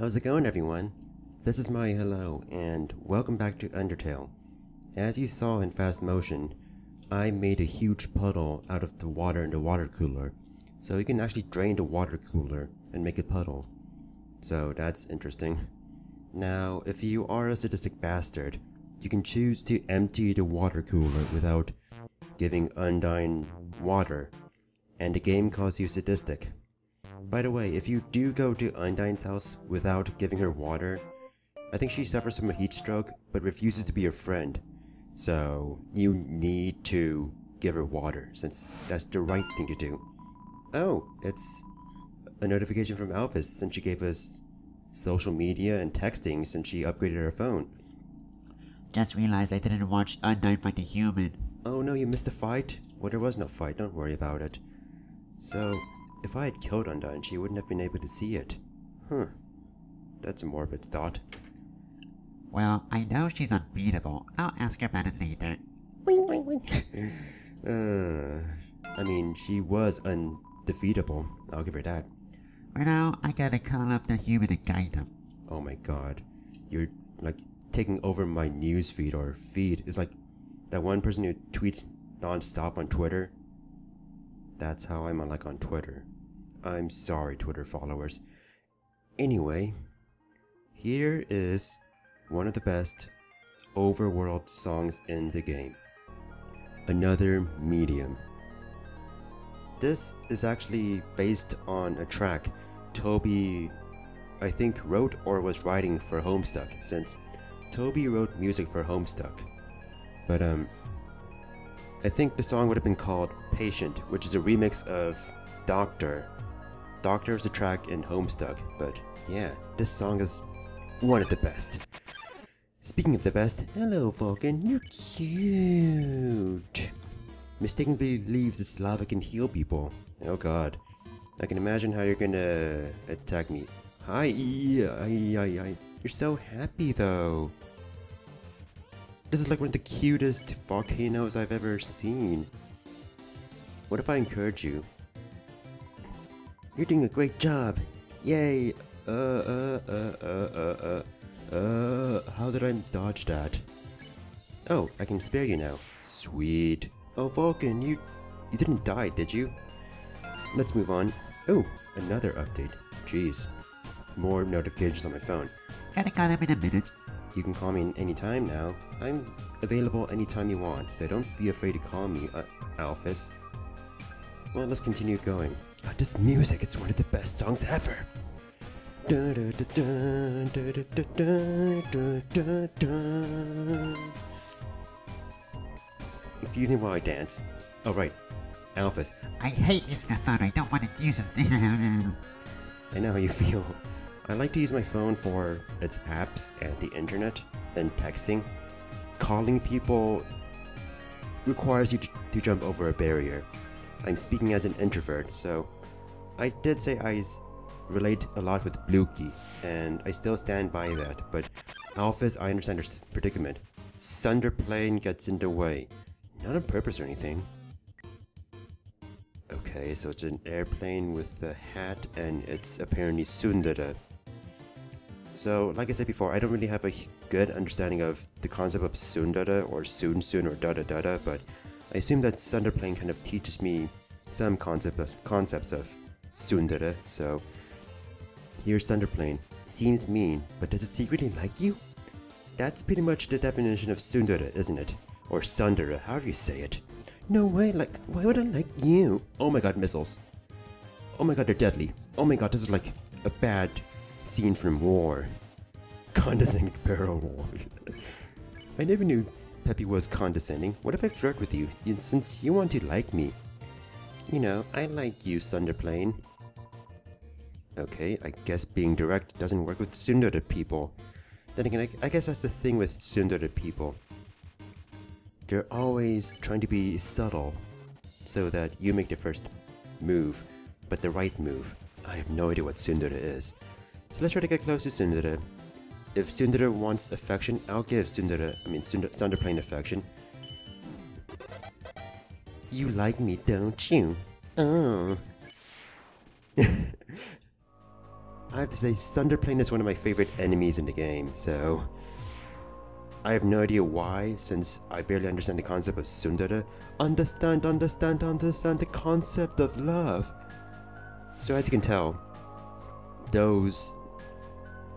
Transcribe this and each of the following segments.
How's it going, everyone? This is my hello, and welcome back to Undertale. As you saw in fast motion, I made a huge puddle out of the water in the water cooler, so you can actually drain the water cooler and make a puddle. So that's interesting. Now, if you are a sadistic bastard, you can choose to empty the water cooler without giving Undyne water, and the game calls you sadistic. By the way, if you do go to Undyne's house without giving her water, I think she suffers from a heat stroke but refuses to be your friend. So you need to give her water, since that's the right thing to do. Oh, it's a notification from Alphys since she gave us social media and texting since she upgraded her phone. Just realized I didn't watch Undyne fight a human. Oh no, you missed a fight? Well, there was no fight, don't worry about it. So, if I had killed Undyne, she wouldn't have been able to see it. Huh. That's a morbid thought. Well, I know she's unbeatable. I'll ask her about it later. I mean, she was undefeatable. I'll give her that. For now, I gotta call up the human and guide him. Oh my god. You're, like, taking over my newsfeed or feed. It's like that one person who tweets non-stop on Twitter. That's how I'm on Twitter. I'm sorry, Twitter followers. Anyway, here is one of the best overworld songs in the game. Another Medium. This is actually based on a track Toby, I think, wrote or was writing for Homestuck, since Toby wrote music for Homestuck. But I think the song would have been called Patient, which is a remix of Doctor. Doctor is a track in Homestuck, but yeah, this song is one of the best. Speaking of the best, hello Vulcan, you're cute. Mistakenly believes its lava can heal people. Oh god. I can imagine how you're gonna attack me. Hi, you're so happy though. This is like one of the cutest volcanoes I've ever seen. What if I encourage you? You're doing a great job. Yay. How did I dodge that? Oh, I can spare you now. Sweet. Oh, Vulcan, you didn't die, did you? Let's move on. Oh, another update. Jeez. More notifications on my phone. Gotta call him in a minute. You can call me anytime now. I'm available anytime you want, so don't be afraid to call me, Alphys. Well, let's continue going. God, this music, it's one of the best songs ever. Excuse me while I dance. Oh right, Alphys. I hate using my phone. I don't want to use this. I know how you feel. I like to use my phone for its apps and the internet and texting. Calling people requires you to jump over a barrier. I'm speaking as an introvert, so I did say I relate a lot with Blukey, and I still stand by that, but Alphys, I understand your predicament. Sunderplane gets in the way. Not on purpose or anything. Okay, so it's an airplane with a hat, and it's apparently Tsundere. So, like I said before, I don't really have a good understanding of the concept of Tsundere or Soon or Dada, but I assume that Sunderplane kind of teaches me some concepts of Tsundere, so here's Sunderplane. Seems mean, but does it secretly like you? That's pretty much the definition of Tsundere, isn't it? Or Sundere, however you say it. No way, like, why would I like you? Oh my god, missiles. Oh my god, they're deadly. Oh my god, this is like a bad scene from war. Condescending barrel war. I never knew Peppy was condescending. What if I flirt with you, since you want to like me? You know, I like you, Sunderplane. Okay, I guess being direct doesn't work with Tsundere people. Then again, I guess that's the thing with Tsundere people. They're always trying to be subtle, so that you make the first move, but the right move. I have no idea what Tsundere is. So let's try to get close to Tsundere. If Tsundere wants affection, I'll give Sunderplane affection. You like me, don't you? Oh. I have to say, Sunderplane is one of my favorite enemies in the game, so I have no idea why, since I barely understand the concept of Sundara. Understand the concept of love. So as you can tell,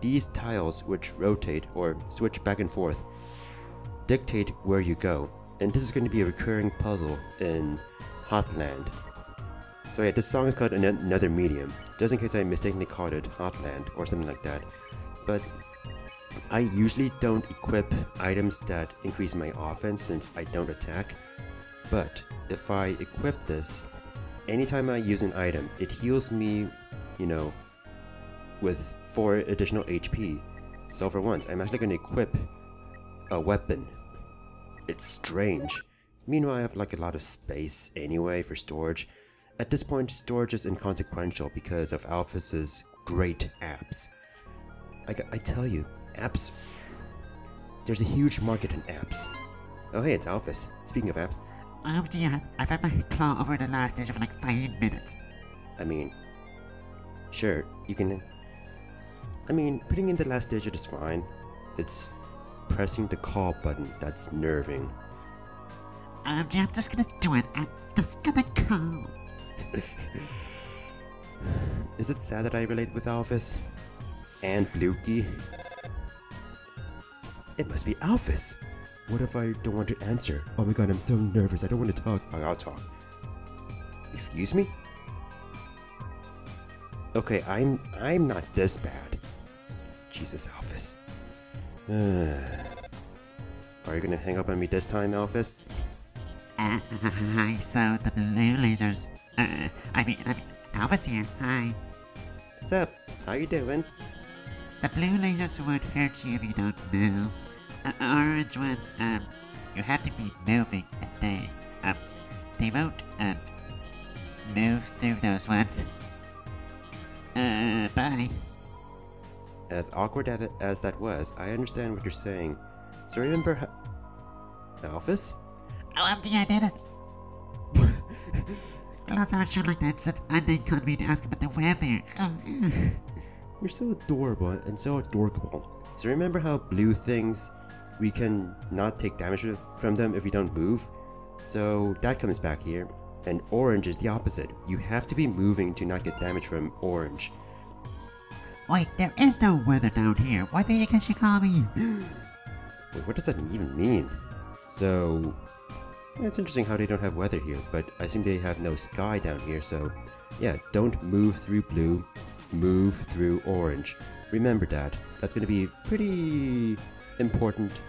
these tiles which rotate or switch back and forth dictate where you go, and this is going to be a recurring puzzle in Hotland. So yeah, this song is called Another Medium, just in case I mistakenly called it Hotland or something like that. But I usually don't equip items that increase my offense since I don't attack. But if I equip this, anytime I use an item, it heals me, you know, with 4 additional HP. So for once, I'm actually going to equip a weapon. It's strange. Meanwhile, I have like a lot of space anyway for storage. At this point, storage is inconsequential because of Alphys's great apps. I tell you, apps. There's a huge market in apps. Oh hey, it's Alphys. Speaking of apps. Oh dear, I've had my claw over the last stage for like 5 minutes. I mean, sure, you can. I mean, putting in the last digit is fine. It's pressing the call button that's nerving. Dear, I'm just gonna do it. I'm just gonna call. Is it sad that I relate with Alphys? And Blukey? It must be Alphys! What if I don't want to answer? Oh my god, I'm so nervous, I don't want to talk. Oh, I'll talk. Excuse me? Okay, I'm not this bad. Jesus, Alphys. Are you gonna hang up on me this time, Alphys? Hi, so the blue lasers. I mean, Alphys here. Hi. What's up? How you doing? The blue lasers won't hurt you if you don't move. Orange ones, you have to be moving, and they won't, move through those ones. Bye. As awkward as that was, I understand what you're saying. So remember how... Alphys? Oh, I did it! Glass haven't shown like that since Andy called me to ask about the weather. You're so adorable and so adorkable. So remember how blue things, we can not take damage from them if we don't move? So that comes back here. And orange is the opposite. You have to be moving to not get damage from orange. Wait, there is no weather down here. Why did you call me? Wait, what does that even mean? So... yeah, it's interesting how they don't have weather here, but I assume they have no sky down here, so... yeah, don't move through blue, move through orange. Remember that. That's gonna be pretty... important.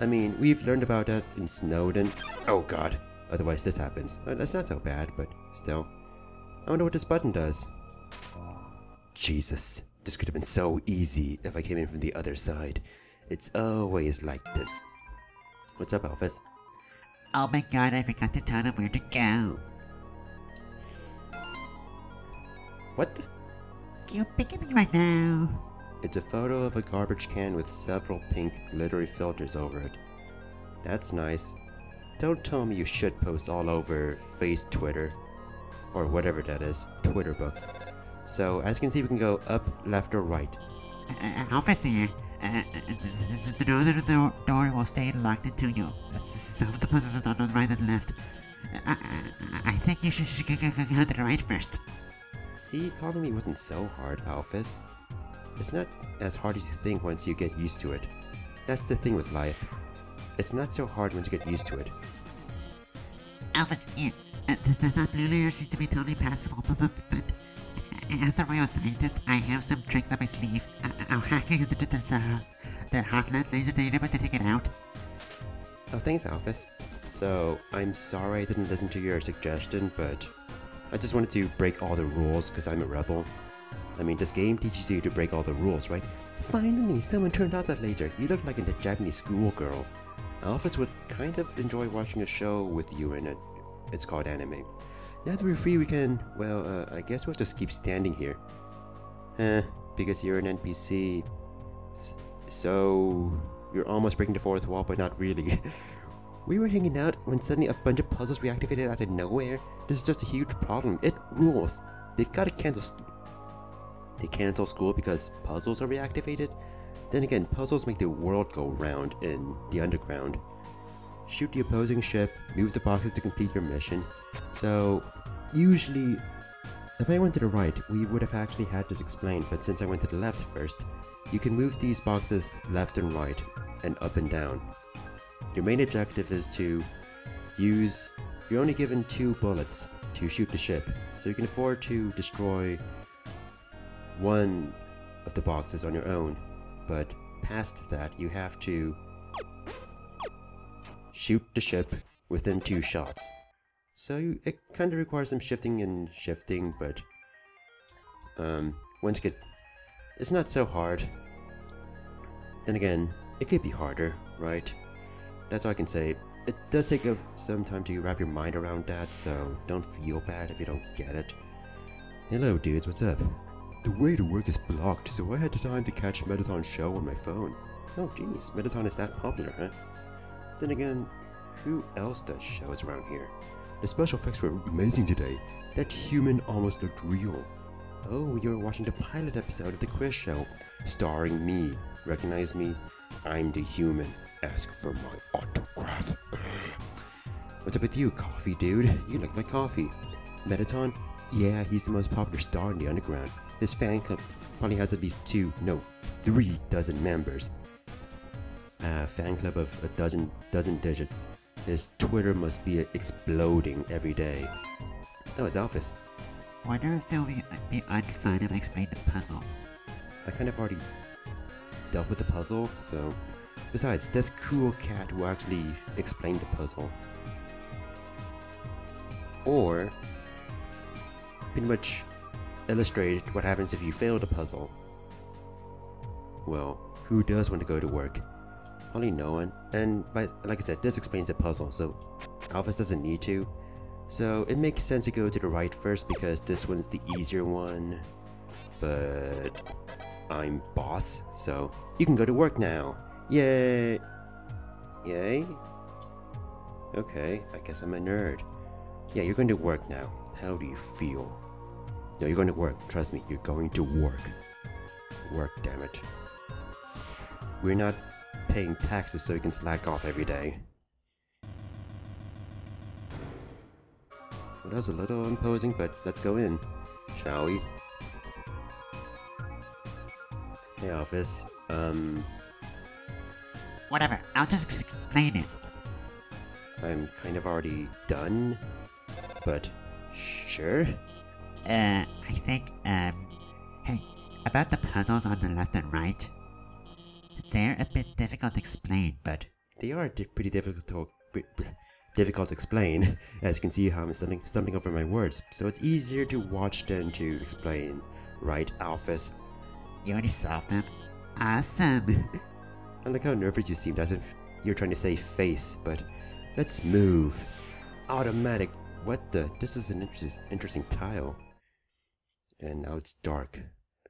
I mean, we've learned about that in Snowden. Oh god. Otherwise this happens. That's not so bad, but still. I wonder what this button does. Jesus. This could have been so easy if I came in from the other side. It's always like this. What's up, Alphys? Oh my god, I forgot to tell him where to go. What? You picking me right now? It's a photo of a garbage can with several pink glittery filters over it. That's nice. Don't tell me you shit post all over Face Twitter. Or whatever that is. Twitter book. So, as you can see, we can go up, left, or right. Alphys here. The door will stay locked until you solve the puzzles on the right and left. I think you should go to the right first. See, calling me wasn't so hard, Alphys. It's not as hard as you think once you get used to it. That's the thing with life. It's not so hard once you get used to it. Alphys, the blue layer seems to be totally passable, but as a real scientist, I have some tricks up my sleeve. I'll hack into the Hotland laser database and take it out. Oh, thanks, Alphys. So, I'm sorry I didn't listen to your suggestion, but I just wanted to break all the rules because I'm a rebel. I mean, this game teaches you to break all the rules, right? Finally, someone turned off that laser. You look like a Japanese schoolgirl. Alphys would kind of enjoy watching a show with you in it. It's called anime. Now that we're free, we can, well, I guess we'll just keep standing here. Because you're an NPC. So, you're almost breaking the fourth wall, but not really. We were hanging out when suddenly a bunch of puzzles reactivated out of nowhere. This is just a huge problem. It rules. They've got to cancel They cancel school because puzzles are reactivated? Then again, puzzles make the world go round in the underground. Shoot the opposing ship, move the boxes to complete your mission. So, usually, if I went to the right, we would have actually had this explained, but since I went to the left first, you can move these boxes left and right, and up and down. Your main objective is to use... You're only given 2 bullets to shoot the ship, so you can afford to destroy one of the boxes on your own, but past that you have to shoot the ship within 2 shots. So it kind of requires some shifting, but once you get... It's not so hard. Then again, it could be harder, right? That's all I can say. It does take some time to wrap your mind around that, so don't feel bad if you don't get it. Hello dudes, what's up? The way to work is blocked, so I had the time to catch Mettaton's show on my phone. Oh jeez, Mettaton is that popular, huh? Then again, who else does shows around here? The special effects were amazing today. That human almost looked real. Oh, you're watching the pilot episode of the quiz show, starring me. Recognize me? I'm the human. Ask for my autograph. What's up with you, coffee dude? You like my coffee. Mettaton? Yeah, he's the most popular star in the underground. His fan club probably has at least 3 dozen members. Fan club of a dozen digits. His Twitter must be exploding every day. Oh, it's Alphys. Wonder if it would be unfun if I explained the puzzle. I kind of already dealt with the puzzle, so... Besides, this cool cat who actually explained the puzzle. Or... pretty much illustrated what happens if you fail the puzzle. Well, who does want to go to work? Probably no one. And like I said, this explains the puzzle, so Alphys doesn't need to. So it makes sense to go to the right first because this one's the easier one. But I'm boss, so you can go to work now. Yay! Yay? Okay, I guess I'm a nerd. Yeah, you're going to work now. How do you feel? No, you're going to work. Trust me, you're going to work. Work, damn it. We're not paying taxes so you can slack off every day. Well, that was a little imposing, but let's go in, shall we? Hey, Alphys. Whatever, I'll just explain it. I'm kind of already done, but sure. I think, hey, about the puzzles on the left and right. They're a bit difficult to explain, but... They are pretty difficult to explain, as you can see how I'm stumbling over my words, so it's easier to watch than to explain, right, Alphys? You already solved them? Awesome! I like how nervous you seemed, as if you're trying to say face, but let's move. Automatic. What the? This is an interesting tile. And now it's dark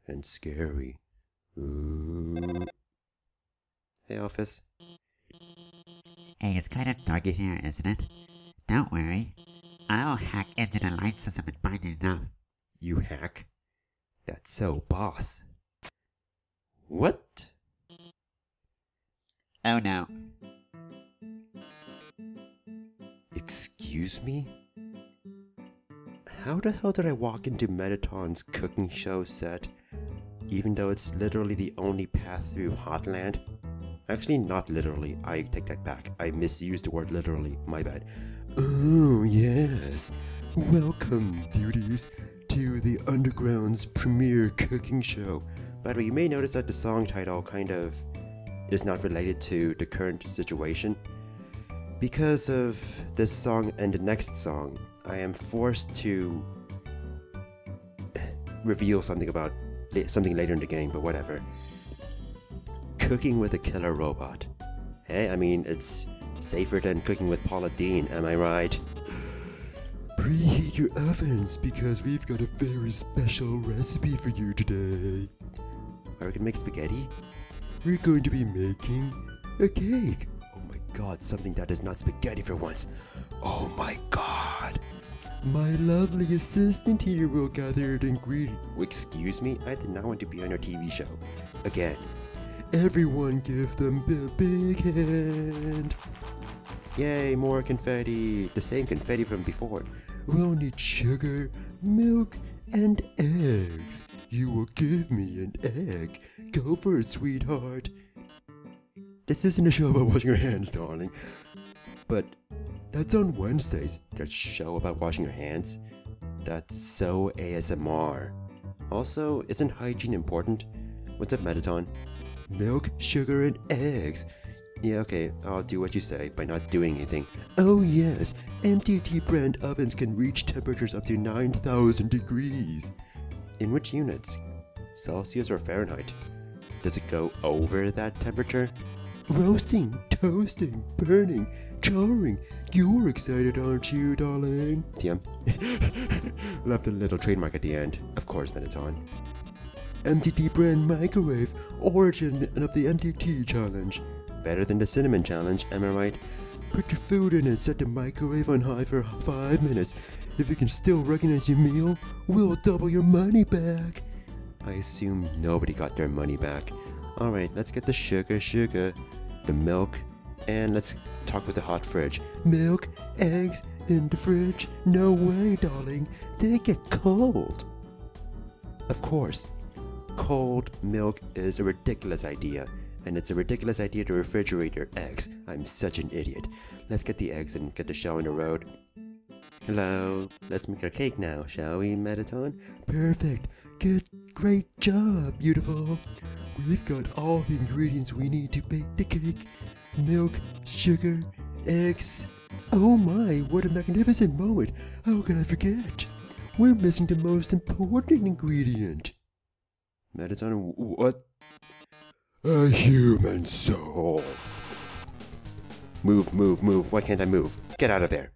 and scary. Ooh. Hey, Alphys. Hey, it's kind of dark in here, isn't it? Don't worry. I'll hack into the light system and bind it up. You hack? That's so boss. What? Oh no. Excuse me? How the hell did I walk into Mettaton's cooking show set, even though it's literally the only path through Hotland? Actually, not literally. I take that back. I misused the word literally. My bad. Oh, yes. Welcome, duties, to the Underground's premier cooking show. By the way, you may notice that the song title kind of is not related to the current situation. Because of this song and the next song, I am forced to reveal something about something later in the game, but whatever. Cooking with a killer robot. Hey, I mean, it's safer than cooking with Paula Deen, am I right? Preheat your ovens because we've got a very special recipe for you today. Are we gonna make spaghetti? We're going to be making a cake. Oh my god, something that is not spaghetti for once. Oh my god. My lovely assistant here will gather the ingredients. Excuse me? I did not want to be on your TV show. Again. Everyone give them a big hand. Yay, more confetti. The same confetti from before. We'll need sugar, milk, and eggs. You will give me an egg. Go for it, sweetheart. This isn't a show about washing your hands, darling. But that's on Wednesdays. There's a show about washing your hands? That's so ASMR. Also, isn't hygiene important? What's up, Metaton? Milk, sugar, and eggs. Yeah, okay, I'll do what you say by not doing anything. Oh yes, MTT brand ovens can reach temperatures up to 9,000 degrees. In which units? Celsius or Fahrenheit? Does it go over that temperature? Roasting, toasting, burning, charring. You're excited, aren't you, darling? TM. Left a little trademark at the end. Of course, Metaton. MTT brand microwave, origin of the MTT challenge. Better than the cinnamon challenge, am I right? Put your food in and set the microwave on high for 5 minutes. If you can still recognize your meal, we'll double your money back. I assume nobody got their money back. Alright, let's get the sugar, the milk, and let's talk with the hot fridge. Milk, eggs, in the fridge? No way, darling. They get cold. Of course. Cold milk is a ridiculous idea. And it's a ridiculous idea to refrigerate your eggs. I'm such an idiot. Let's get the eggs and get the show on the road. Hello. Let's make our cake now, shall we, Metaton? Perfect. Good. Great job, beautiful. We've got all the ingredients we need to bake the cake. Milk, sugar, eggs. Oh my, what a magnificent moment. How could I forget? We're missing the most important ingredient. Metaton, what? A human soul. Move, move, move. Why can't I move? Get out of there.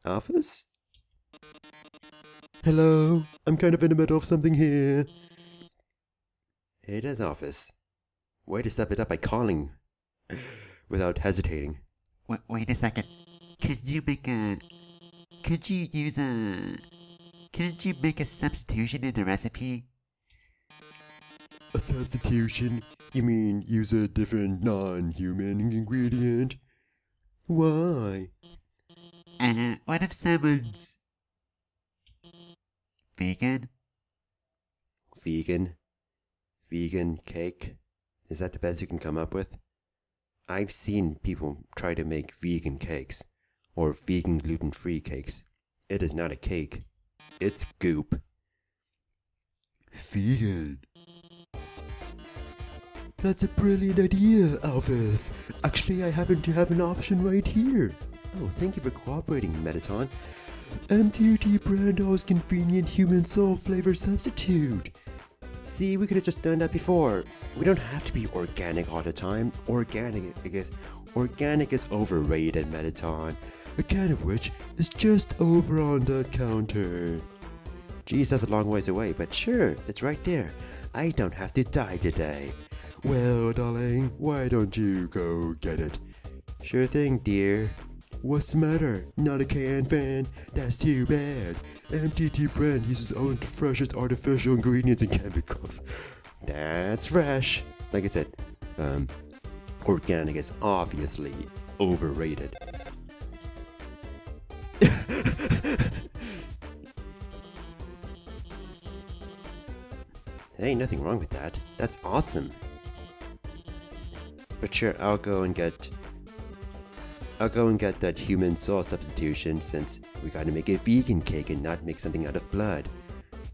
Office? Hello? I'm kind of in the middle of something here. It is office. Way to step it up by calling without hesitating. Wait a second. Couldn't you make a substitution in the recipe? A substitution? You mean use a different non-human ingredient? Why? What if someone's vegan? Vegan? Vegan cake? Is that the best you can come up with? I've seen people try to make vegan cakes, or vegan gluten-free cakes. It is not a cake. It's goop. Vegan. That's a brilliant idea, Alphys. Actually, I happen to have an option right here. Oh, thank you for cooperating, Metaton. MTT Brando's convenient human soul flavor substitute. See, we could have just done that before. We don't have to be organic all the time. Organic is overrated, Metaton. A can of which is just over on that counter. Geez, that's a long ways away, but sure, it's right there. I don't have to die today. Well, darling, why don't you go get it? Sure thing, dear. What's the matter? Not a can fan? That's too bad. MTT brand uses only the freshest artificial ingredients and chemicals. That's fresh. Like I said, organic is obviously overrated. There ain't nothing wrong with that. That's awesome. But sure, I'll go and get that human soul substitution since we gotta make a vegan cake and not make something out of blood.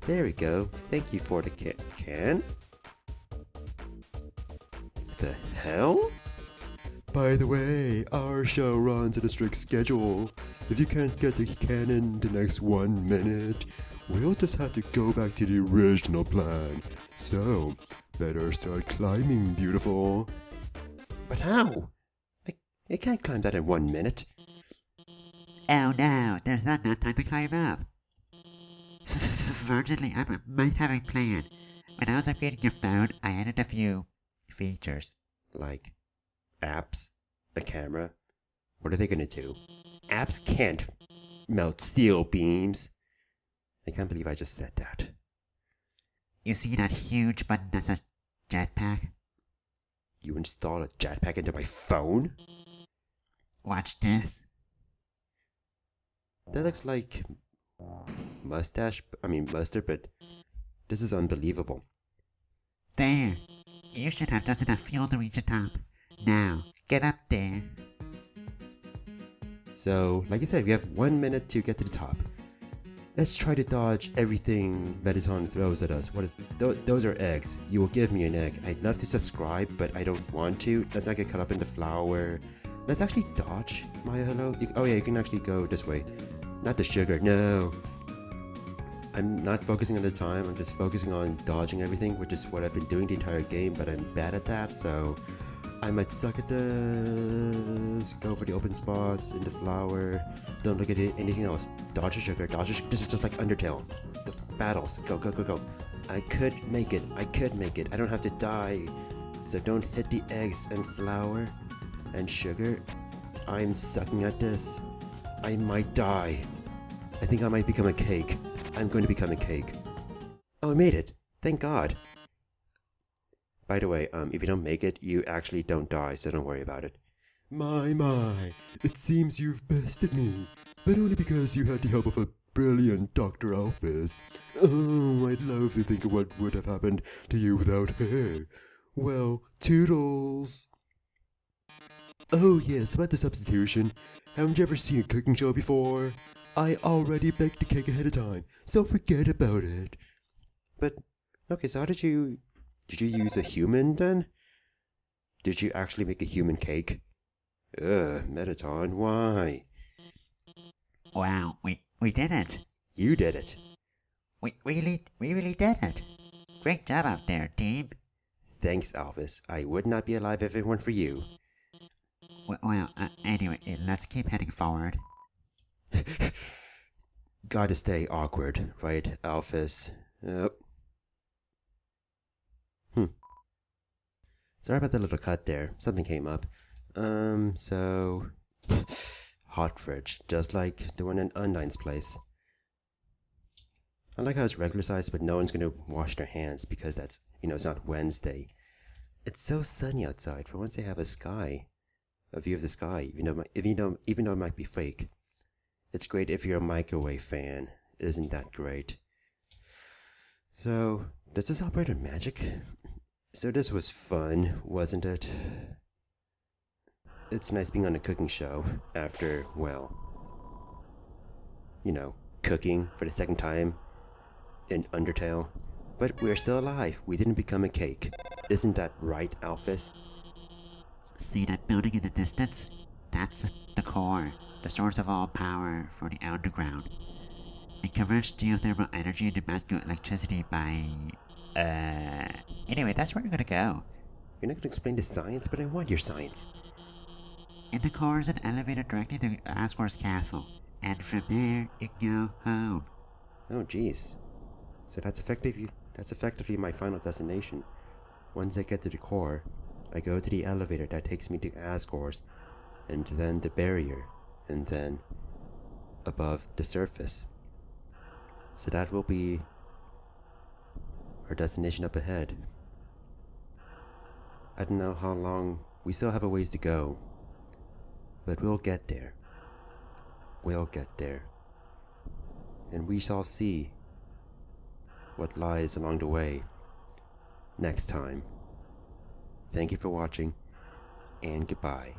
There we go. Thank you for the can. The hell? By the way, our show runs at a strict schedule. If you can't get the can in the next 1 minute, we'll just have to go back to the original plan. So, better start climbing, beautiful. But how? I can't climb that in 1 minute. Oh no, there's not enough time to climb up. Fortunately, I might have a plan. When I was upgrading your phone, I added a few features. Like apps? A camera? What are they gonna do? apps can't melt steel beams. I can't believe I just said that. You see that huge button that says jetpack? You install a jetpack into my phone? Watch this. That looks like mustard, but this is unbelievable. There. You should have just enough fuel to reach the top. Now, get up there. So, like I said, we have 1 minute to get to the top. Let's try to dodge everything Mettaton throws at us. What is those are eggs. You will give me an egg. I'd love to subscribe, but I don't want to. Let's not get caught up in the flower. Let's actually dodge Maya Hello. Oh yeah, you can actually go this way. Not the sugar, no. I'm not focusing on the time, I'm just focusing on dodging everything, which is what I've been doing the entire game, but I'm bad at that, so I might suck at this. Go for the open spots in the flower. Don't look at anything else. Dodge the sugar, dodge the sugar. This is just like Undertale. The battles. Go, go, go, go. I could make it. I could make it. I don't have to die. So don't hit the eggs and flour and sugar. I'm sucking at this. I might die. I think I might become a cake. I'm going to become a cake. Oh, I made it. Thank God. By the way, if you don't make it, you actually don't die, so don't worry about it. My, it seems you've bested me, but only because you had the help of a brilliant Dr. Alphys. Oh, I'd love to think of what would have happened to you without her. Well, toodles. Oh yes, about the substitution. Haven't you ever seen a cooking show before? I already baked the cake ahead of time, so forget about it. But, okay, so how did you use a human then? Did you actually make a human cake? Mettaton, why? Wow, we did it. You did it. We really did it. Great job out there, team. Thanks, Alphys. I would not be alive if it weren't for you. Well, anyway, let's keep heading forward. Gotta stay awkward, right, Alphys? Yep. Sorry about the little cut there. Something came up. So... hot fridge, just like the one in Undine's place. I like how it's regular size, but no one's gonna wash their hands because that's, it's not Wednesday. It's so sunny outside. For once they have a view of the sky, even though it might be fake. It's great if you're a microwave fan. Isn't that great? So, does this operate on magic? So this was fun, wasn't it? It's nice being on a cooking show after, well, cooking for the second time in Undertale. But we're still alive. We didn't become a cake. Isn't that right, Alphys? See that building in the distance? That's the core, the source of all power for the underground. It converts geothermal energy into magical electricity by... Anyway, that's where we're gonna go. You're not gonna explain the science, but I want your science. In the core is an elevator directly to Asgore's castle, and from there, you can go home. Oh, jeez. So that's effectively my final destination. Once I get to the core, I go to the elevator that takes me to Asgore's, and then the barrier, and then above the surface. So that will be our destination up ahead. I don't know how long, we still have a ways to go, but we'll get there. We'll get there. And we shall see what lies along the way next time. Thank you for watching, and goodbye.